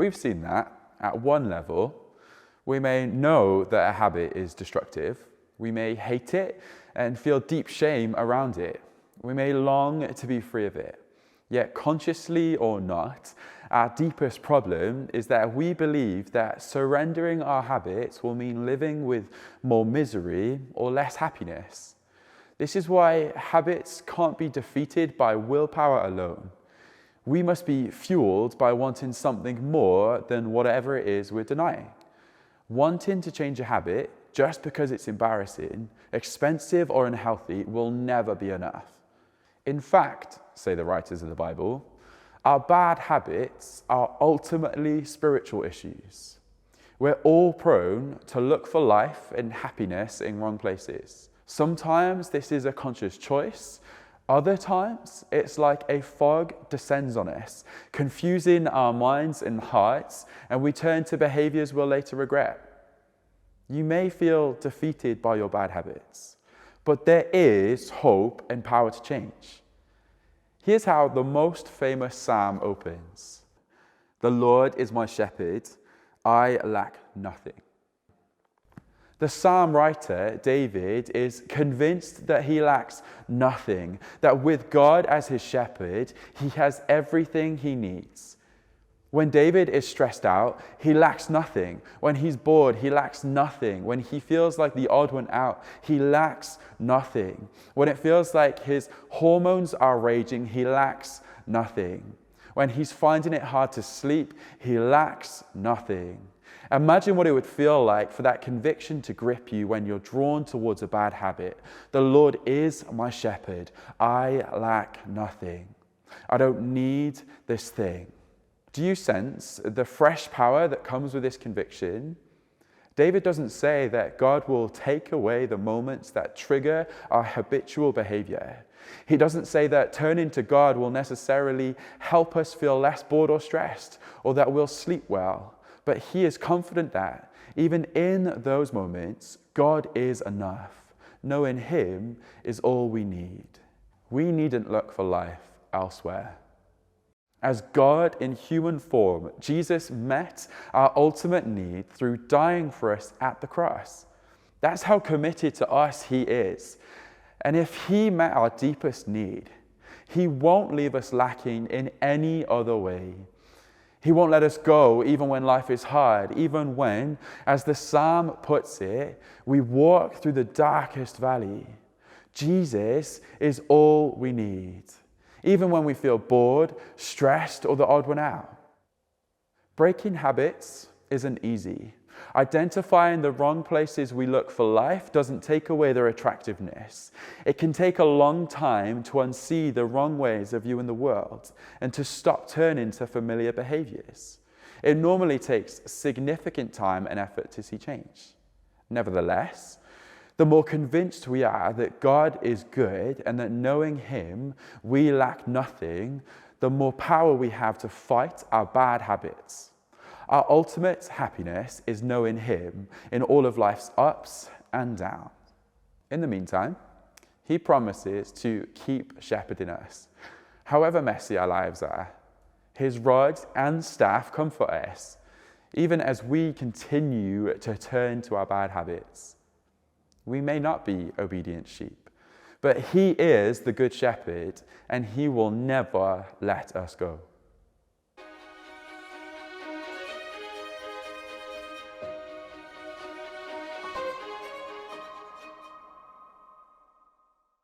We've seen that at one level. We may know that a habit is destructive. We may hate it and feel deep shame around it. We may long to be free of it. Yet consciously or not, our deepest problem is that we believe that surrendering our habits will mean living with more misery or less happiness. This is why habits can't be defeated by willpower alone. We must be fueled by wanting something more than whatever it is we're denying. Wanting to change a habit just because it's embarrassing, expensive, or unhealthy will never be enough. In fact, say the writers of the Bible, our bad habits are ultimately spiritual issues. We're all prone to look for life and happiness in wrong places. Sometimes this is a conscious choice. Other times, it's like a fog descends on us, confusing our minds and hearts, and we turn to behaviors we'll later regret. You may feel defeated by your bad habits, but there is hope and power to change. Here's how the most famous psalm opens. "The Lord is my shepherd, I lack nothing." The psalm writer, David, is convinced that he lacks nothing, that with God as his shepherd, he has everything he needs. When David is stressed out, he lacks nothing. When he's bored, he lacks nothing. When he feels like the odd one out, he lacks nothing. When it feels like his hormones are raging, he lacks nothing. When he's finding it hard to sleep, he lacks nothing. Imagine what it would feel like for that conviction to grip you when you're drawn towards a bad habit. The Lord is my shepherd. I lack nothing. I don't need this thing. Do you sense the fresh power that comes with this conviction? David doesn't say that God will take away the moments that trigger our habitual behavior. He doesn't say that turning to God will necessarily help us feel less bored or stressed, or that we'll sleep well. But he is confident that, even in those moments, God is enough. Knowing him is all we need. We needn't look for life elsewhere. As God in human form, Jesus met our ultimate need through dying for us at the cross. That's how committed to us he is. And if he met our deepest need, he won't leave us lacking in any other way. He won't let us go even when life is hard, even when, as the psalm puts it, we walk through the darkest valley. Jesus is all we need, even when we feel bored, stressed, or the odd one out. Breaking habits isn't easy. Identifying the wrong places we look for life doesn't take away their attractiveness. It can take a long time to unsee the wrong ways of viewing the world and to stop turning to familiar behaviors. It normally takes significant time and effort to see change. Nevertheless, the more convinced we are that God is good and that knowing him, we lack nothing, the more power we have to fight our bad habits. Our ultimate happiness is knowing him in all of life's ups and downs. In the meantime, he promises to keep shepherding us. However messy our lives are, his rod and staff comfort us, even as we continue to turn to our bad habits. We may not be obedient sheep, but he is the good shepherd, and he will never let us go.